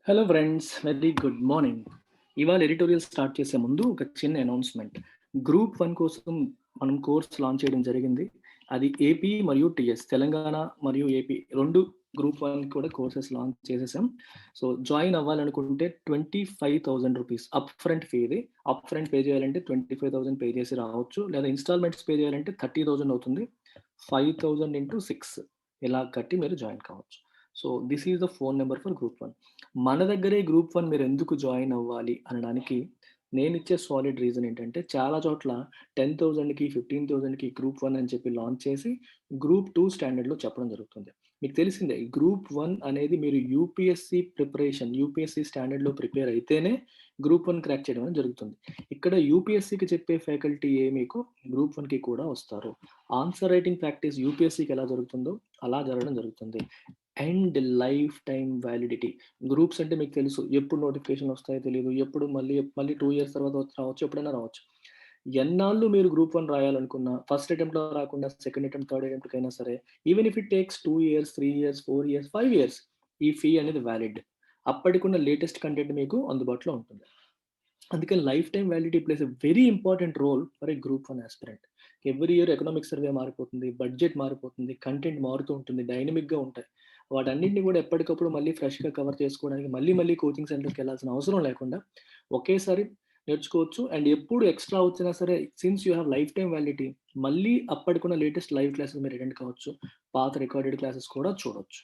Hello friends, very good morning. ఇవాళ editorial start చేసే ముందు ఒక చిన్న అనౌన్స్మెంట్. గ్రూప్ 1 కోసం మనం కోర్స్ లాంచ్ చేయడం జరిగింది. అది ఏపీ మరియు టీఎస్, తెలంగాణ మరియు ఏపీ 2 గ్రూప్ 1 కూడా కోర్సెస్ లాంచ్ చేసేసాం. సో జాయిన్ అవ్వాలనుకుంటే 25,000 రూపీస్ అప్ ఫ్రంట్ ఫీ ఇది. అప్ ఫ్రంట్ పే చేయాలంటే 25,000 పే చేసి రావచ్చు, లేదా ఇన్స్టాల్మెంట్స్ పే చేయాలంటే 30,000 అవుతుంది. 5,000 ఇంటూ 6 ఇలా కట్టి మీరు జాయిన్ కావచ్చు. So this is the phone number for group 1. మన దగ్గరే గ్రూప్ 1 మీరు ఎందుకు జాయిన్ అవ్వాలి అనడానికి నేనిచ్చే సాలిడ్ రీజన్ ఏంటంటే, చాలా చోట్ల 10,000కి 15,000కి గ్రూప్ 1 అని చెప్పి లాంచ్ చేసి గ్రూప్ 2 స్టాండర్డ్‌లో చెప్పడం జరుగుతుంది. మీకు తెలిసిందే గ్రూప్ 1 అనేది మీరు యూపీఎస్‌సి ప్రిపరేషన్, యూపీఎస్‌సి స్టాండర్డ్‌లో ప్రిపేర్ అయితేనే గ్రూప్ 1 క్రాక్ చేయడం అనేది జరుగుతుంది. ఇక్కడ యూపీఎస్‌సికి చెప్పే ఫ్యాకల్టీయే మీకు గ్రూప్ 1కి కూడా వస్తారు. ఆన్సర్ రైటింగ్ ప్రాక్టీస్ యూపీఎస్‌సికి ఎలా జరుగుతుందో అలా జరగడం జరుగుతుంది. And life time validity. Groups అంటే మీకు తెలుసు, ఎప్పుడు నోటిఫికేషన్ వస్తాయో తెలీదు. ఎప్పుడు మళ్ళీ మళ్ళీ 2 ఇయర్స్ తర్వాత రావచ్చు, ఎప్పుడైనా రావచ్చు. ఎన్నాళ్ళు మీరు గ్రూప్ 1 రాయాలనుకున్నా, ఫస్ట్ అటెంప్ట్‌లో రాకుండా సెకండ్ అటెంప్ట్, థర్డ్ అటెంప్ట్‌కైనా సరే, even if it takes 2 years, 3 years, 4 years, 5 years, ఈ ఫీ అనేది వ్యాలిడ్. అప్పటికున్న లేటెస్ట్ కంటెంట్ మీకు అందుబాటులో ఉంటుంది. అందుకని life time validity plays a very important role for a group 1 aspirant. Every year economic survey మారిపోతుంది, బడ్జెట్ మారిపోతుంది, కంటెంట్ మారుతూ ఉంటుంది, డైనమిక్‌గా ఉంటాయి. వాటన్నిటిని కూడా ఎప్పటికప్పుడు మళ్ళీ ఫ్రెష్‌గా కవర్ చేసుకోవడానికి మళ్ళీ కోచింగ్ సెంటర్‌కి వెళ్ళాల్సిన అవసరం లేకుండా ఒకేసారి నేర్చుకోవచ్చు. అండ్ ఎప్పుడు ఎక్స్ట్రా వచ్చినా సరే, since you have life time validity, మళ్ళీ అప్పటికున్న లేటెస్ట్ లైవ్ క్లాసెస్ మీరు అటెండ్ కావచ్చు. పాత రికార్డెడ్ క్లాసెస్ కూడా చూడొచ్చు.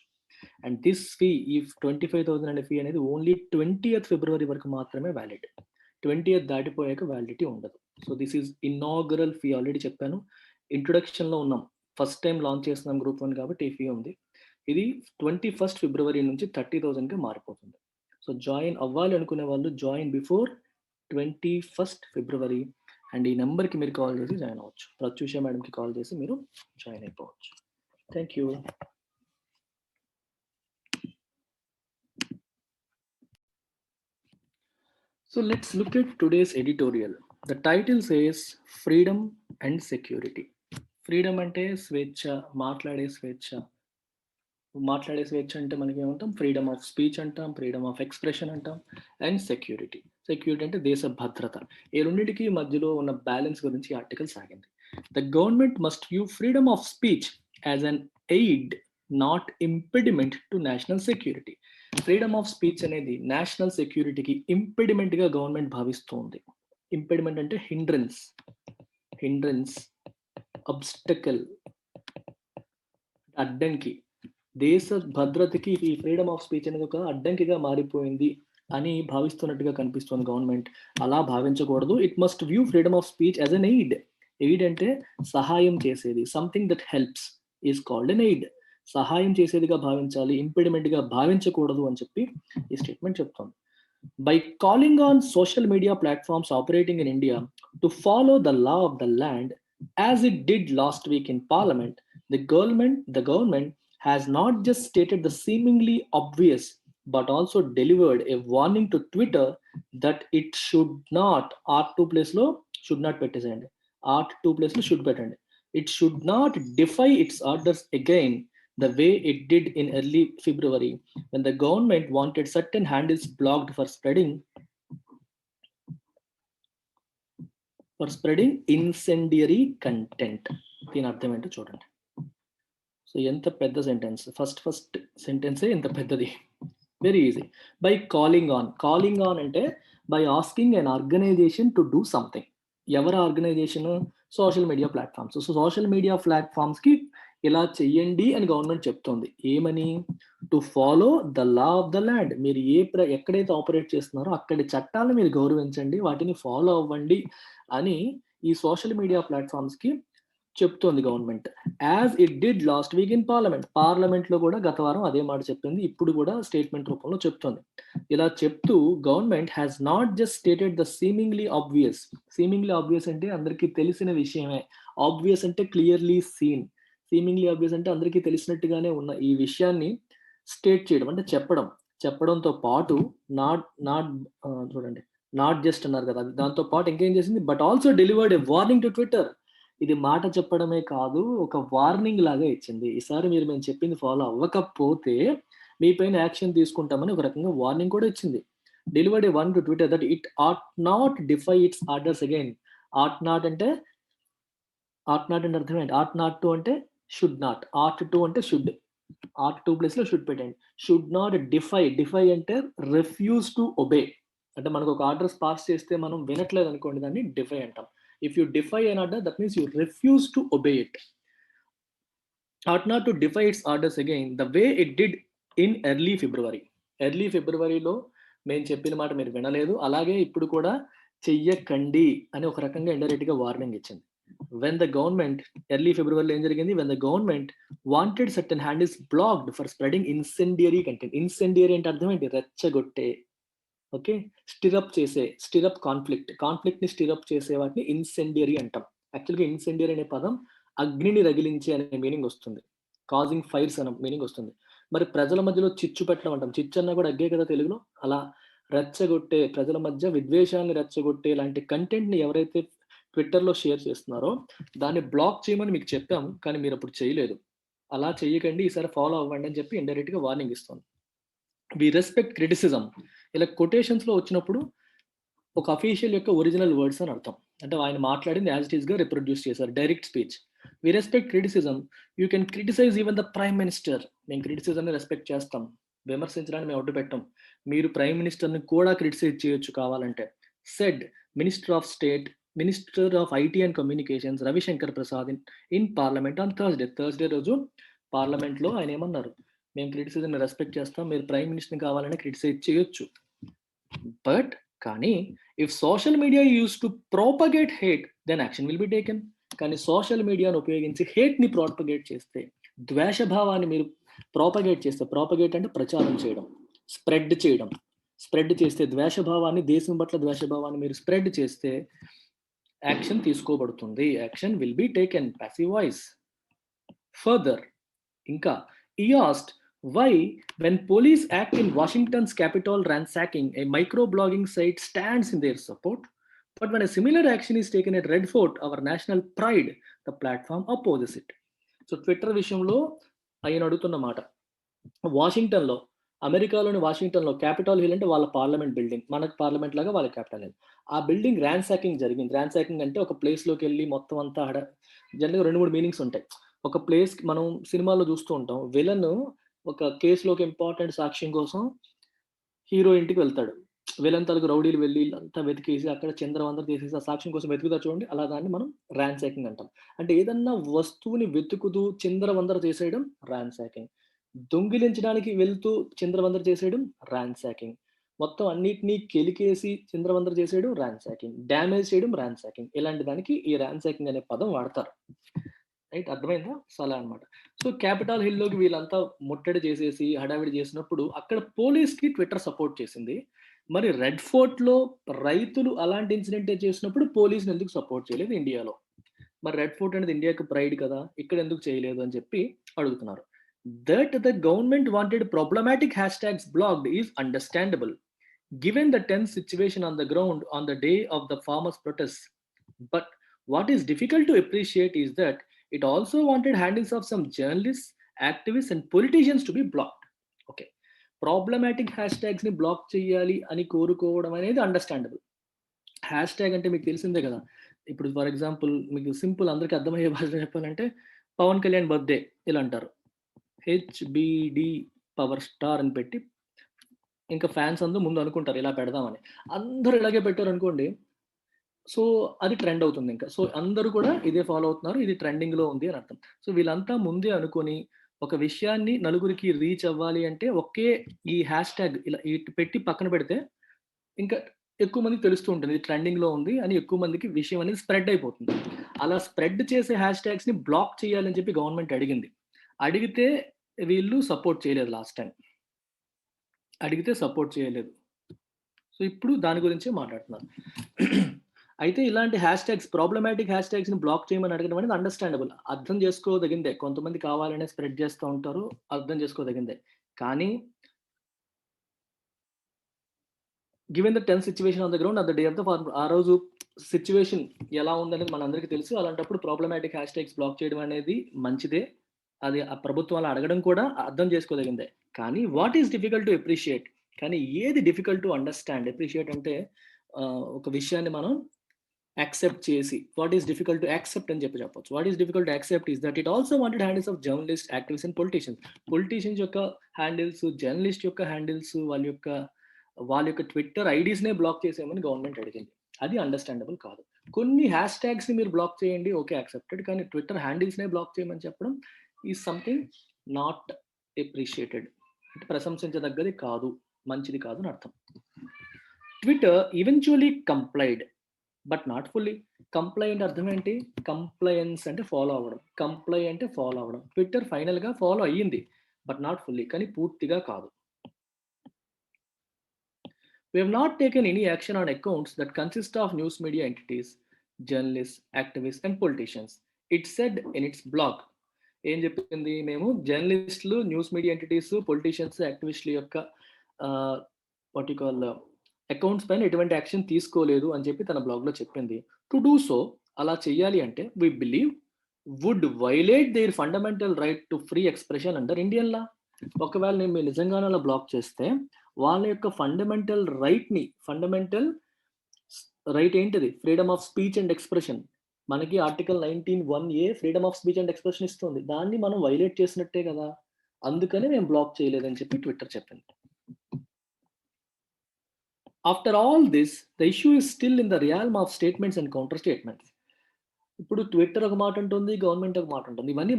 అండ్ దిస్ ఫీ, ఈ 25,000 అనే ఫీ అనేది ఓన్లీ 20th ఫిబ్రవరి వరకు మాత్రమే వ్యాలిడ్. 20th దాటిపోయాక వ్యాలిడిటీ ఉండదు. So this is inaugural fee. Already చెప్పాను, ఇంట్రొడక్షన్‌లో ఉన్నాం. ఫస్ట్ టైం లాంచ్ చేస్తున్నాం గ్రూప్ 1 కాబట్టి ఈ ఫీ ఉంది. ఇది 21st ఫిబ్రవరి నుంచి 30,000కి మారిపోతుంది. సో జాయిన్ అవ్వాలి అనుకునే వాళ్ళు join before 21st February. And ఈ నెంబర్‌కి మీరు కాల్ చేసి జాయిన్ అవ్వచ్చు. ప్రత్యూష మేడంకి కాల్ చేసి మీరు జాయిన్ అయిపోవచ్చు. Thank you. So let's look at today's editorial. The title says freedom and security. Freedom అంటే స్వేచ్ఛ, మాట్లాడే స్వేచ్ఛ. మాట్లాడే స్వేచ్ఛ అంటే మనకి ఏమంటాం, ఫ్రీడమ్ ఆఫ్ స్పీచ్ అంటాం, ఫ్రీడమ్ ఆఫ్ ఎక్స్ప్రెషన్ అంటాం. అండ్ సెక్యూరిటీ, సెక్యూరిటీ అంటే దేశ భద్రత. ఈ రెండింటికి మధ్యలో ఉన్న బ్యాలెన్స్ గురించి ఈ ఆర్టికల్ సాగింది. The government must view freedom of speech as an aid, not impediment to national security. Freedom of speech అనేది నేషనల్ సెక్యూరిటీకి ఇంపెడిమెంట్గా గవర్నమెంట్ భావిస్తుంది. ఇంపెడిమెంట్ అంటే హిండ్రన్స్, హిండ్రన్స్, అబ్స్టకల్, అడ్డంకి. దేశ భద్రతకి ఈ ఫ్రీడమ్ ఆఫ్ స్పీచ్ అనేది ఒక అడ్డంకిగా మారిపోయింది అని భావిస్తున్నట్టుగా కనిపిస్తుంది గవర్నమెంట్. అలా భావించకూడదు. It must view freedom of speech as an aid. Aid అంటే సహాయం చేసేది. Something that helps is called an aid. సహాయం చేసేదిగా భావించాలి, ఇంపెడిమెంట్ గా భావించకూడదు అని చెప్పి ఈ స్టేట్మెంట్ చెప్తోంది. By calling on social media platforms operating in India to follow the law of the land, as it did last week in Parliament, the government has not just stated the seemingly obvious, but also delivered a warning to Twitter that it should not, R2 place lo should not పెట్టేసేయండి, R2 place lo should పెట్టండి, it should not defy its orders again the way it did in early February when the government wanted certain handles blocked for spreading incendiary content. దీని అర్థం ఏంటో చూడండి. So ఎంత పెద్ద sentence, first సెంటెన్సే ఎంత పెద్దది. Very easy. By calling on అంటే by asking an organisation to do something. ఎవరి organisation? Social media platforms. So social media ప్లాట్ఫామ్స్కి ఇలా చెయ్యండి అని గవర్నమెంట్ చెప్తోంది. ఏమని? To follow the law of the land. మీరు ఎక్కడైతే ఆపరేట్ చేస్తున్నారో అక్కడి చట్టాలను మీరు గౌరవించండి, వాటిని ఫాలో అవ్వండి అని ఈ సోషల్ మీడియా ప్లాట్ఫామ్స్కి చెప్తోంది government. As it did last week in పార్లమెంట్లో కూడా గత వారం అదే మాట చెప్పింది, ఇప్పుడు కూడా స్టేట్మెంట్ రూపంలో చెప్తోంది. ఇలా చెప్తూ government has not just stated the seemingly obvious. Seemingly obvious అంటే అందరికీ తెలిసిన విషయమే. ఆబ్వియస్ అంటే క్లియర్లీ సీన్. సీమింగ్లీ ఆబ్వియస్ అంటే అందరికీ తెలిసినట్టుగానే ఉన్న ఈ విషయాన్ని స్టేట్ చేయడం అంటే చెప్పడంతో పాటు నాట్ నాట్ చూడండి, నాట్ జస్ట్ అన్నారు కదా, దాంతో పాటు ఇంకేం చేసింది, but also delivered a warning to Twitter. ఇది మాట చెప్పడమే కాదు, ఒక వార్నింగ్ లాగా ఇచ్చింది. ఈసారి మీరు మేము చెప్పింది ఫాలో అవ్వకపోతే మీ పైన యాక్షన్ తీసుకుంటామని ఒక రకంగా వార్నింగ్ కూడా ఇచ్చింది. Delivered a one to Twitter that it ought not defy its orders again. Ought not అంటే అర్థం ఏంటి? ఆట్ నాట్ టు అంటే షుడ్ నాట్. ఆట్ టు అంటే షుడ్. ఆట్ టు ప్లేస్‌లో షుడ్ పెట్టండి. షుడ్ నాట్ డిఫై అంటే రిఫ్యూజ్ టు ఒబే. అంటే మనకు ఒక ఆర్డర్స్ పాస్ చేస్తే మనం వినట్లేదు అనుకోండి, దాన్ని డిఫై అంటాం. If you defy an order that means you refuse to obey it. Ought not to defy its orders again the way it did in early February. Early ఫిబ్రవరిలో మేము చెప్పిన మాట మీరు వినలేదు. అలాగే ఇప్పుడు కూడా చెయ్యకండి అని ఒక రకంగా ఇండైరెక్ట్‌గా వార్నింగ్ ఇచ్చింది. వెన్ ద గవర్నమెంట్ ఎర్లీ ఫిబ్రవరిలో ఏం జరిగింది? When the government wanted certain handles blocked for spreading incendiary content. Incendiary అంటే అర్థం ఏంటి? రెచ్చగొట్టే. ఓకే. స్టిరప్ కాన్ఫ్లిక్ట్‌ని స్టిరప్ చేసే వాటిని ఇన్సెండియరీ అంటాం. యాక్చువల్‌గా ఇన్సెండియరీ అనే పదం అగ్నిని రగిలించే అనే మీనింగ్ వస్తుంది. కాజింగ్ ఫైర్స్ అనే మీనింగ్ వస్తుంది. మరి ప్రజల మధ్యలో చిచ్చు పెట్టడం అంటాం. చిచ్చు అన్నా కూడా అగ్గే కదా తెలుగులో. అలా రెచ్చగొట్టే, ప్రజల మధ్య విద్వేషాన్ని రెచ్చగొట్టే లాంటి కంటెంట్‌ని ఎవరైతే ట్విట్టర్‌లో షేర్ చేస్తున్నారో దాన్ని బ్లాక్ చేయమని మీకు చెప్పాం. కానీ మీరప్పుడు చేయలేదు. అలా చేయకండి. ఈసారి ఫాలో అవ్వండి అని చెప్పి ఇండైరెక్ట్‌గా వార్నింగ్ ఇస్తుంది. We respect criticism. ఇలా కొటేషన్స్‌లో వచ్చినప్పుడు ఒక అఫీషియల్ యొక్క ఒరిజినల్ వర్డ్స్ అని అర్థం. అంటే ఆయన మాట్లాడింది యాజ్ ఇట్ ఈస్‌గా రిప్రొడ్యూస్ చేశారు. Direct speech. We respect criticism. You can criticise even the prime minister. మేము క్రిటిసిజంని రెస్పెక్ట్ చేస్తాం. విమర్శించడానికి మేము అడ్డుపెట్టం. మీరు ప్రైమ్ మినిస్టర్‌ని కూడా క్రిటిసైజ్ చేయొచ్చు కావాలంటే. Said minister of IT and communications Ravishankar Prasad in parliament on Thursday రోజు పార్లమెంట్‌లో ఆయన ఏమన్నారు? మేము క్రిటిసిజంని రెస్పెక్ట్ చేస్తాం. మీరు ప్రైమ్ మినిస్టర్‌ని కావాలంటే క్రిటిసైజ్ చేయొచ్చు. బట్ కానీ if social media used to propagate hate then action will be taken. కానీ సోషల్ మీడియాను ఉపయోగించి హేట్‌ని ప్రొపగేట్ చేస్తే, ద్వేషభావాన్ని మీరు ప్రొపగేట్ చేస్తే, ప్రొపగేట్ అంటే ప్రచారం చేయడం, స్ప్రెడ్ చేస్తే ద్వేషభావాన్ని, దేశం పట్ల ద్వేషభావాన్ని మీరు స్ప్రెడ్ చేస్తే యాక్షన్ తీసుకోబడుతుంది. Action will be taken. Passive voice. Further ఇంకా he asked why when police act in Washington's Capitol ransacking, a microblogging site stands in their support, but when a similar action is taken at Red Fort, our national pride, the platform opposes it. So Twitter విషయంలో ఆయన అడుగుతున్న మాట, వాషింగ్టన్‌లో, అమెరికాలోని వాషింగ్టన్‌లో capital hill అంటే వాళ్ళ parliament building. మనకు పార్లమెంట్ లాగా వాళ్ళ క్యాపిటల్ హిల్. ఆ బిల్డింగ్ ర్యాన్సాకింగ్ జరిగింది. ర్యాన్సాకింగ్ అంటే ఒక ప్లేస్‌లోకెళ్ళి మొత్తం అంతా జనరల్‌గా 2, 3 మీనింగ్స్ ఉంటాయి. ఒక ప్లేస్‌కి మనం సినిమాల్లో చూస్తూ ఉంటాం. విలన్ ఒక కేస్‌లో ఒక ఇంపార్టెంట్ సాక్ష్యం కోసం హీరో ఇంటికి వెళ్తాడు. విలన్ తాలూకు రౌడీలు వెళ్లి ఇల్లంతా వెతికేసి అక్కడ చిందరవందర చేసేసి ఆ సాక్ష్యం కోసం వెతుకుతారు చూడండి. అలా దాన్ని మనం ర్యాన్సాకింగ్ అంటాం. అంటే ఏదన్నా వస్తువుని వెతుకుతూ చిందరవందర చేసేయడం ర్యాన్సాకింగ్. దొంగిలించడానికి వెళ్తూ చిందరవందర చేసేయడం ర్యాన్సాకింగ్. మొత్తం అన్నిటిని కెలికేసి చిందరవందర చేసేయడం ర్యాన్సాకింగ్. డ్యామేజ్ చేయడం ర్యాన్సాకింగ్. ఇలాంటి దానికి ఈ ర్యాన్సాకింగ్ అనే పదం వాడతారు. రైట్, అర్థమైందా? సో అలా అన్నమాట. సో క్యాపిటల్ హిల్‌లోకి వీళ్ళంతా ముట్టడి చేసేసి హడావిడి చేసినప్పుడు అక్కడ పోలీస్‌కి ట్విట్టర్ సపోర్ట్ చేసింది. మరి రెడ్ ఫోర్ట్‌లో రైతులు అలాంటి ఇన్సిడెంటే చేసినప్పుడు పోలీస్‌ని ఎందుకు సపోర్ట్ చేయలేదు ఇండియాలో? మరి రెడ్ ఫోర్ట్ అనేది ఇండియాకి ప్రైడ్ కదా! ఇక్కడ ఎందుకు చేయలేదు అని చెప్పి అడుగుతున్నారు. That the government wanted problematic hashtags blocked is understandable. Given the tense situation on the ground on the day of the farmers' protests. But what is difficult to appreciate is that it also wanted handles of some journalists, activists, and politicians to be blocked. Okay. Problematic hash ట్యాగ్స్‌ని block చేయాలి అని కోరుకోవడం అనేది understandable. Hash tag అంటే మీకు తెలిసిందే కదా! ఇప్పుడు ఫర్ ఎగ్జాంపుల్ మీకు సింపుల్ అందరికి అర్థమయ్యే భాషలో చెప్పాలంటే పవన్ కళ్యాణ్ బర్త్‌డే ఇలా అంటారు. హెచ్‌బీడీ పవర్ స్టార్ అని పెట్టి ఇంకా ఫ్యాన్స్ అందరూ ముందు అనుకుంటారు ఇలా పెడదామని. అందరూ ఇలాగే పెట్టారనుకోండి, సో అది ట్రెండ్ అవుతుంది ఇంకా. సో అందరూ కూడా ఇదే ఫాలో అవుతున్నారు. ఇది ట్రెండింగ్‌లో ఉంది అని అర్థం. సో వీళ్ళంతా ముందే అనుకోని ఒక విషయాన్ని నలుగురికి రీచ్ అవ్వాలి అంటే ఒకే ఈ హ్యాష్ ట్యాగ్ ఇలా ఇటు పెట్టి పక్కన పెడితే ఇంకా ఎక్కువ మందికి తెలుస్తూ ఉంటుంది. ఇది ట్రెండింగ్‌లో ఉంది అని ఎక్కువ మందికి విషయం అనేది స్ప్రెడ్ అయిపోతుంది. అలా స్ప్రెడ్ చేసే హ్యాష్ ట్యాగ్స్‌ని బ్లాక్ చేయాలని చెప్పి గవర్నమెంట్ అడిగింది. అడిగితే వీళ్ళు సపోర్ట్ చేయలేదు లాస్ట్ టైమ్. అడిగితే సపోర్ట్ చేయలేదు. సో ఇప్పుడు దాని గురించే మాట్లాడుతున్నారు. అయితే ఇలాంటి హ్యాష్‌ట్యాగ్స్ ప్రాబ్లమాటిక్ హ్యాష్‌ట్యాగ్స్‌ని బ్లాక్ చేయమని అడగడం అనేది అండర్‌స్టాండబుల్. అర్థం చేసుకోదగిందే. కొంతమంది కావాలనే స్ప్రెడ్ చేస్తా ఉంటారు. అర్థం చేసుకోదగిందే. కానీ given the tense situation on the ground on the day of the farmer, ఆ రోజు సిట్యుయేషన్ ఎలా ఉందనేది మనందరికీ తెలుసు. అలాంటప్పుడు ప్రాబ్లమాటిక్ హ్యాష్‌ట్యాగ్స్ బ్లాక్ చేయడం అనేది మంచిదే. అది ఆ ప్రభుత్వం అలా అడగడం కూడా అర్థం చేసుకోదగిందే. కానీ what is difficult to appreciate, కానీ ఏది డిఫికల్ట్ టు అండర్స్టాండ్? అప్రిషియేట్ అంటే ఒక విషయాన్ని మనం యాక్సెప్ట్ చేసి, what is difficult to accept అని చెప్పొచ్చు. What is difficult to accept is that it also wanted handles of journalist, activist and politicians. Politicians యొక్క హ్యాండిల్స్, జర్నలిస్ట్ యొక్క హ్యాండిల్స్, వాళ్ళ యొక్క ట్విట్టర్ ఐడీస్నే బ్లాక్ చేసేయమని గవర్నమెంట్ అడిగింది. అది అండర్స్టాండబుల్ కాదు. కొన్ని హ్యాష్ ట్యాగ్స్ ని మీరు బ్లాక్ చేయండి, ఓకే యాక్సెప్టెడ్, కానీ ట్విట్టర్ హ్యాండిల్స్నే బ్లాక్ చేయమని చెప్పడం ఈజ్ సంథింగ్ నాట్ అప్రిషియేటెడ్, అంటే ప్రశంసించదగ్గది కాదు, మంచిది కాదు అని అర్థం. Twitter eventually complied but not fully. Comply అంటే అర్థం ఏంటి? కంప్లయన్స్ అంటే ఫాలో అవ్వడం, కంప్లై అంటే ఫాలో అవ్వడం. ట్విట్టర్ ఫైనల్ గా ఫాలో అయ్యింది, బట్ నాట్ ఫుల్లీ, కానీ పూర్తిగా కాదు. We have not taken any action on accounts that consist of news media entities, journalists, activists and politicians. It said in its blog. ఏం చెప్పింది? మేము జర్నలిస్టులు, న్యూస్ మీడియా ఎంటిటీస్, పొలిటీషియన్స్, యాక్టివిస్టుల యొక్క what you call accounts పైన ఎటువంటి action తీసుకోలేదు అని చెప్పి తన బ్లాగ్లో చెప్పింది. టు డూ సో, అలా చేయాలి అంటే we believe would violate their fundamental right to free expression under Indian law. ఒకవేళ నేను మీరు నిజంగానే అలా బ్లాక్ చేస్తే వాళ్ళ యొక్క ఫండమెంటల్ ఫండమెంటల్ రైట్ ఏంటిది? Freedom of speech and expression. మనకి article 19(1)A freedom of speech and expression ఇస్తుంది. దాన్ని మనం వైలేట్ చేసినట్టే కదా, అందుకని మేము బ్లాక్ చేయలేదని చెప్పి ట్విట్టర్ చెప్పింది. After all this the issue is still in the realm of statements and counter statements. ఇప్పుడు ట్విట్టర్ ఒక మాట ఉంటుంది, గవర్నమెంట్ ఒక మాట ఉంటుంది. ఇవన్నీ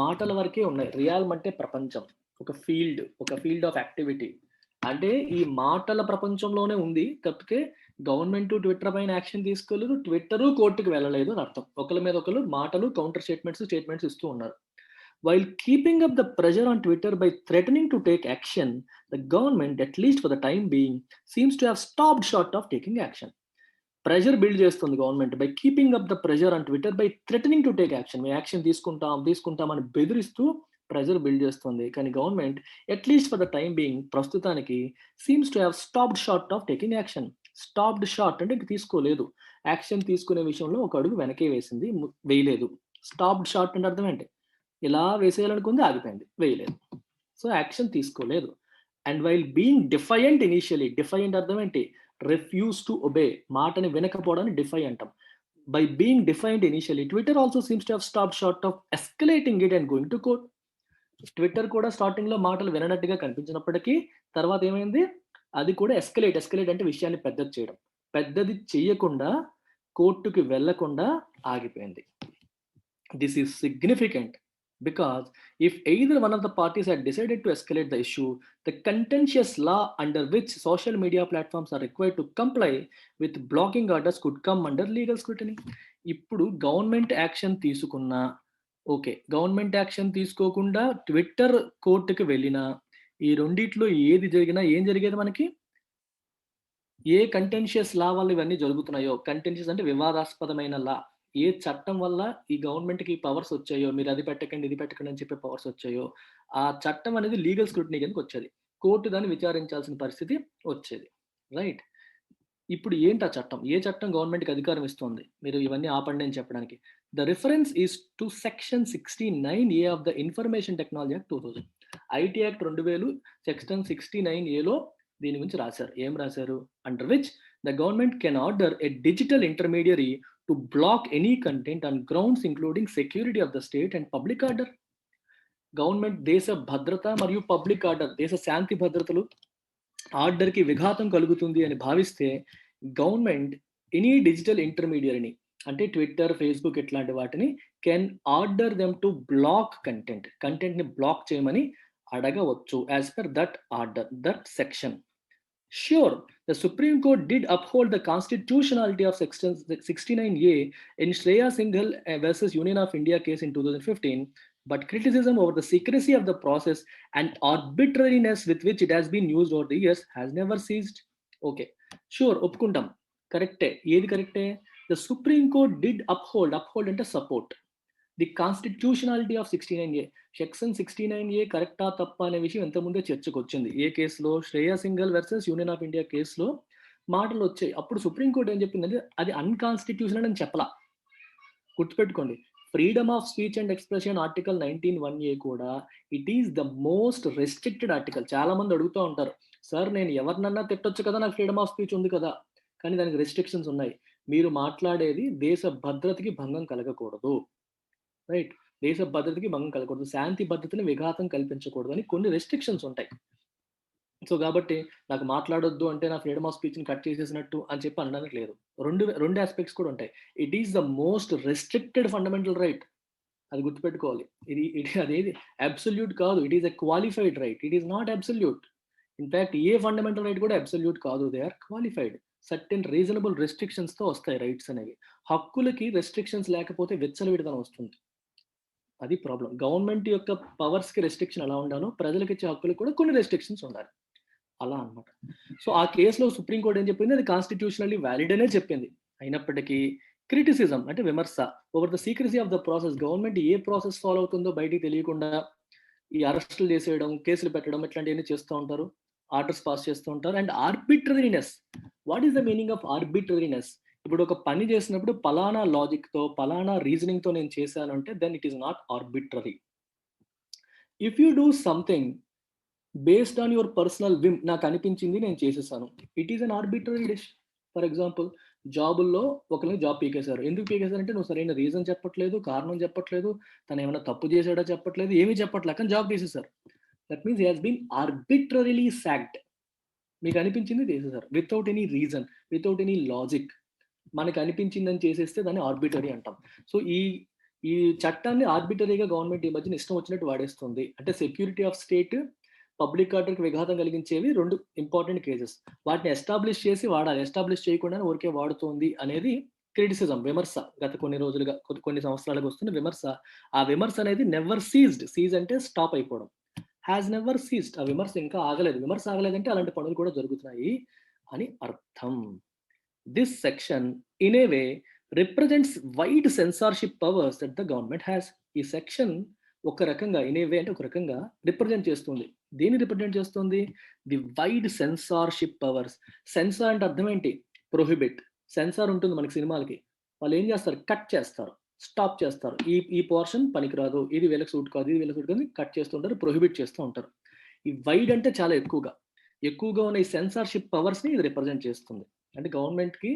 మాటల వరకే ఉన్నాయి. రియాల్మ్ అంటే ప్రపంచం, ఒక ఫీల్డ్ ఆఫ్ యాక్టివిటీ. అంటే ఈ మాటల ప్రపంచంలోనే ఉంది, కాకపోతే గవర్నమెంట్ ట్విట్టర్ పైన యాక్షన్ తీసుకోలేదు, ట్విట్టర్ కోర్టుకు వెళ్ళలేదు అని అర్థం. ఒకరి మీద ఒకరు మాటలు, కౌంటర్ స్టేట్మెంట్స్ ఇస్తూ ఉన్నారు. While keeping up the pressure on Twitter by threatening to take action, the government, at least for the time being, seems to have stopped short of taking action. Pressure build చేస్తుంది government by keeping up the pressure on Twitter by threatening to take action. మేము action తీసుకుంటామని బెదిరిస్తూ pressure build చేస్తుంది. కానీ government at least for the time being, ప్రస్తుతానికి, seems to have stopped short of taking action. Stopped short అంటే తీసుకోలేదు, action తీసుకునే విషయంలో ఒక అడుగు వెనకే వేయలేదు. స్టాప్డ్ షార్ట్ అంటే అర్థం ఏంటి? ఇలా వేసేయాలనుకుంది, ఆగిపోయింది, వేయలేదు. సో యాక్షన్ తీసుకోలేదు. అండ్ వైల్ బీయింగ్ డిఫైయంట్ ఇనిషియలీ, డిఫైయంట్ అర్థం ఏంటి? రిఫ్యూజ్ టు ఒబే, మాటని వినకపోవడాన్ని డిఫై అంటాం. By being defined initially, Twitter also seems to have stopped short of escalating it and going to court. Twitter కూడా స్టార్టింగ్ లో మాటలు విననట్టుగా కనిపించినప్పటికీ తర్వాత ఏమైంది? అది కూడా ఎస్కలేట్ అంటే విషయాన్ని పెద్దది చేయకుండా, కోర్టుకి వెళ్లకుండా ఆగిపోయింది. This is significant because if either one of the parties had decided to escalate the issue, the contentious law under which social media platforms are required to comply with blocking orders could come under legal scrutiny. ఇప్పుడు government action తీసుకున్నా okay, government action తీసుకోకుండా Twitter కోర్టుకి వెళ్ళినా, ఈ రెండిట్లో ఏది జరిగినా ఏం జరిగేది? మనకి ఏ కంటెన్షియస్ లా వల్ల ఇవన్నీ జరుగుతున్నాయో, కంటెన్షియస్ అంటే వివాదాస్పదమైన లా, ఏ చట్టం వల్ల ఈ గవర్నమెంట్కి పవర్స్ వచ్చాయో, మీరు అది పెట్టకండి ఇది పెట్టకండి అని చెప్పే పవర్స్ వచ్చాయో, ఆ చట్టం అనేది లీగల్ స్క్రూటినీ కిందకి వచ్చేది. కోర్టు దాన్ని విచారించాల్సిన పరిస్థితి వచ్చేది. రైట్? ఇప్పుడు ఏంటి ఆ చట్టం? ఏ చట్టం గవర్నమెంట్కి అధికారం ఇస్తుంది మీరు ఇవన్నీ ఆపండి అని చెప్పడానికి? The reference is to section 69A of the information technology act 2000. IT act 2000 section 69Aలో దీని గురించి రాశారు. ఏం రాశారు? Under which the government can order a digital intermediary to block any content on grounds including security of the state and public order. Government దేశ భద్రత మరియు public order, దేశ శాంతి భద్రతలు, ఆర్డర్కి విఘాతం కలుగుతుంది అని భావిస్తే గవర్నమెంట్ ఎనీ డిజిటల్ ఇంటర్మీడియరీని, అంటే ట్విట్టర్, ఫేస్బుక్ ఇట్లాంటి వాటిని, can order them to block కంటెంట్ని బ్లాక్ చేయమని అడగవచ్చు as per that order, that section. Sure, the Supreme Court did uphold the constitutionality of Section 69A in Shreya Singhal versus Union of India case in 2015, but criticism over the secrecy of the process and arbitrariness with which it has been used over the years has never ceased. Okay, sure, ఒప్పుకుంటాం, కరెక్టే. ఏది కరెక్టే? The Supreme Court did uphold అంటే support the constitutionality of 69A. Section 69A కరెక్టా తప్ప అనే విషయం ఎంతముందే చర్చకు వచ్చింది. ఏ కేసులో? Shreya Singhal versus union of India కేసులో మాటలు వచ్చాయి. అప్పుడు సుప్రీంకోర్టు ఏం చెప్పిందంటే అది అన్కాన్స్టిట్యూషనల్ అని చెప్పలా. గుర్తుపెట్టుకోండి, freedom of speech and expression article 19(1)(a) కూడా it is the most restricted article. చాలా మంది అడుగుతూ ఉంటారు, సార్ నేను ఎవరినన్నా తిట్టొచ్చు కదా, నాకు ఫ్రీడమ్ ఆఫ్ స్పీచ్ ఉంది కదా, కానీ దానికి రెస్ట్రిక్షన్స్ ఉన్నాయి. మీరు మాట్లాడేది దేశ భద్రతకి భంగం కలగకూడదు, రైట్? దేశ భద్రతకి భంగం కలగకూడదు, శాంతి భద్రతని విఘాతం కల్పించకూడదు అని కొన్ని రెస్ట్రిక్షన్స్ ఉంటాయి. సో కాబట్టి నాకు మాట్లాడొద్దు అంటే నా ఫ్రీడమ్ ఆఫ్ స్పీచ్‌ని కట్ చేసేసినట్టు అని చెప్పి అనడానికి లేదు. రెండు ఆస్పెక్ట్స్ కూడా ఉంటాయి. It is the most restricted fundamental right. అది గుర్తుపెట్టుకోవాలి. ఇది అదేది అబ్సల్యూట్ కాదు. It is a qualified right. It is not absolute. In fact ఏ ఫండమెంటల్ రైట్ కూడా అబ్సల్యూట్ కాదు. They are qualified. Certain reasonable రెస్ట్రిక్షన్స్‌తో వస్తాయి రైట్స్ అనేవి. హక్కులకి రెస్ట్రిక్షన్స్ లేకపోతే విచ్చలవిడితనం వస్తుంది. అది ప్రాబ్లమ్. గవర్నమెంట్ యొక్క పవర్స్‌కి రెస్ట్రిక్షన్ ఎలా ఉండాలో ప్రజలకి ఇచ్చే హక్కులకు కూడా కొన్ని రెస్ట్రిక్షన్స్ ఉండాలి. అలా అన్నమాట. సో ఆ కేస్‌లో సుప్రీం కోర్ట్ ఏం చెప్పింది, అది కాన్స్టిట్యూషనల్లీ వాలిడ్ అనే చెప్పింది. అయినప్పటికీ క్రిటిసిజం అంటే విమర్శ over the secrecy of the process, government A process follow అవుతుందో బయటికి తెలియకుండా ఈ అరెస్టులు చేసేయడం, కేసులు పెట్టడం ఇట్లాంటివన్నీ చేస్తూ ఉంటారు. ఆర్డర్స్ పాస్ చేస్తూ ఉంటారు. And arbitrariness. What is the meaning of arbitrariness? ఇప్పుడు ఒక పని చేసినప్పుడు పలానా లాజిక్‌తో, పలానా రీజనింగ్‌తో నేను చేశాను అంటే then it is not arbitrary. If you do something based on your personal whim, నాకు అనిపించింది నేను చేసేసాను, it is an arbitrary decision. For example, జాబుల్లో ఒకరిని జాబ్ పీకేశారు. ఎందుకు పీకేశారంటే నువ్వు సరైన రీజన్ చెప్పట్లేదు, కారణం చెప్పట్లేదు, తను ఏమైనా తప్పు చేశాడో చెప్పట్లేదు, ఏమీ చెప్పట్లేదు, కానీ జాబ్ తీసేశారు. That means he has been arbitrarily sacked. మీకు అనిపించింది తీసేశారు without any reason, without any logic. మనకు అనిపించిందని చేసేస్తే దాన్ని ఆర్బిటరీ అంటాం. సో ఈ చట్టాన్ని ఆర్బిటరీగా గవర్నమెంట్ ఈ మధ్యన ఇష్టం వచ్చినట్టు వాడేస్తుంది. అంటే సెక్యూరిటీ ఆఫ్ స్టేట్, పబ్లిక్ ఆర్డర్‌కి విఘాతం కలిగించేవి 2 ఇంపార్టెంట్ కేసెస్. వాటిని ఎస్టాబ్లిష్ చేసి వాడాలి. ఎస్టాబ్లిష్ చేయకుండానే ఊరికే వాడుతోంది అనేది క్రిటిసిజం, విమర్శ. గత కొన్ని రోజులుగా, కొన్ని సంవత్సరాలుగా వస్తున్న విమర్శ. ఆ విమర్శ అనేది నెవర్ సీజ్డ్. సీజ్ అంటే స్టాప్ అయిపోవడం. Has never seized. ఆ విమర్శ ఇంకా ఆగలేదు. విమర్శ ఆగలేదంటే అలాంటి పనులు కూడా జరుగుతున్నాయి అని అర్థం. This section, in a way, represents wide censorship powers that the government has. ఈ సెక్షన్ ఒక రకంగా ఇన్ ఏ వే అంటే ఒక రకంగా రిప్రజెంట్ చేస్తుంది. దేన్ని రిప్రజెంట్ చేస్తుంది? The wide censorship powers. Censor అంటే అర్థం ఏంటి? ప్రొహిబిట్. సెన్సార్ ఉంటుంది మనకి సినిమాలకి. వాళ్ళు ఏం చేస్తారు? కట్ చేస్తారు, స్టాప్ చేస్తారు. ఈ పోర్షన్ పనికిరాదు, ఇది వీళ్ళకి సూట్ కాదు, ఇది వీళ్ళకి సూట్ కాదు, కట్ చేస్తుంటారు, ప్రొహిబిట్ చేస్తూ ఉంటారు. ఈ వైడ్ అంటే చాలా ఎక్కువగా ఉన్న ఈ సెన్సార్షిప్ పవర్స్ని ఇది రిప్రజెంట్ చేస్తుంది. అంటే గవర్నమెంట్‌కి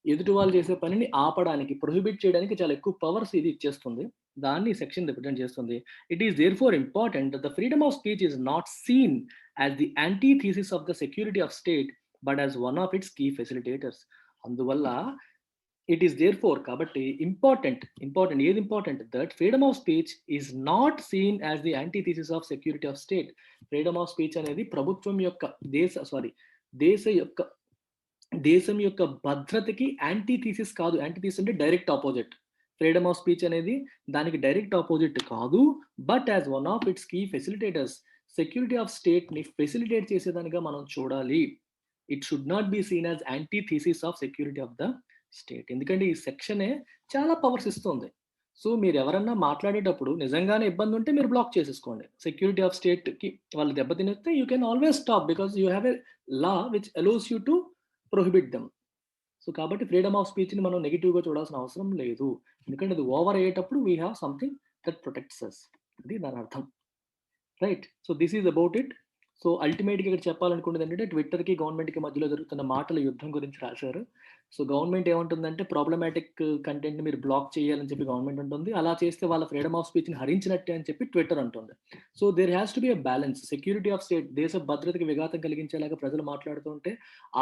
ఎదుటి వాళ్ళు చేసే పనిని ఆపడానికి, ప్రొహిబిట్ చేయడానికి చాలా ఎక్కువ పవర్స్ ఇది ఇచ్చేస్తుంది. దాన్ని ఈ సెక్షన్ రిప్రజెంట్ చేస్తుంది. It is therefore important that the freedom of speech is not seen as the antithesis of the security of state but as one of its key facilitators. అందువల్ల it is therefore, కాబట్టి important ఏది important? That freedom of speech is not seen as the antithesis of security of state. Freedom of speech అనేది ప్రభుత్వం యొక్క దేశం యొక్క భద్రతకి antithesis కాదు. యాంటీథీసిస్ అంటే direct opposite. Freedom of speech అనేది దానికి డైరెక్ట్ ఆపోజిట్ కాదు. But as one of its key facilitators, security of స్టేట్‌ని ఫెసిలిటేట్ చేసేదానిగా మనం చూడాలి. It should not be seen as antithesis of security of the state. ఎందుకంటే ఈ సెక్షనే చాలా పవర్స్ ఇస్తుంది. సో మీరు ఎవరన్నా మాట్లాడేటప్పుడు నిజంగానే ఇబ్బంది ఉంటే మీరు బ్లాక్ చేసేసుకోండి. సెక్యూరిటీ ఆఫ్ స్టేట్‌కి వాళ్ళు దెబ్బతినేస్తే you can always stop because you have a law which allows you to prohibit them. So కాబట్టి ఫ్రీడమ్ ఆఫ్ స్పీచ్‌ని మనం నెగెటివ్‌గా చూడాల్సిన అవసరం లేదు. ఎందుకంటే అది ఓవర్ అయ్యేటప్పుడు we have something that protects us. అది దాని అర్థం. Right. So this is about it. So అల్టిమేట్‌గా ఇక్కడ చెప్పాలనుకున్నది ఏంటంటే ట్విట్టర్‌కి గవర్నమెంట్‌కి మధ్యలో జరుగుతున్న మాటల యుద్ధం గురించి రాశారు. సో గవర్నమెంట్ ఏమంటుందంటే ప్రాబ్లమాటిక్ కంటెంట్‌ని మీరు బ్లాక్ చేయాలని చెప్పి గవర్నమెంట్ అంటుంది. అలా చేస్తే వాళ్ళ ఫ్రీడమ్ ఆఫ్ స్పీచ్‌ని హరించినట్టే అని చెప్పి ట్విట్టర్ అంటుంది. So there has to be a balance. Security of state, దేశ భద్రతకి విఘాతం కలిగించేలాగా ప్రజలు మాట్లాడుతూ ఉంటే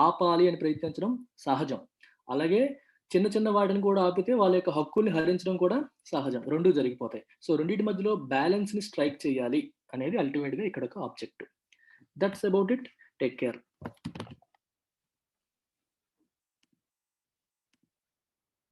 ఆపాలి అని ప్రయత్నించడం సహజం. అలాగే చిన్న వాటిని కూడా ఆపితే వాళ్ళ యొక్క హక్కుల్ని హరించడం కూడా సహజం. 2 జరిగిపోతాయి. సో రెండిటి మధ్యలో బ్యాలెన్స్‌ని స్ట్రైక్ చేయాలి అనేది అల్టిమేట్‌గా ఇక్కడ ఒక objective. That's about it. Take care.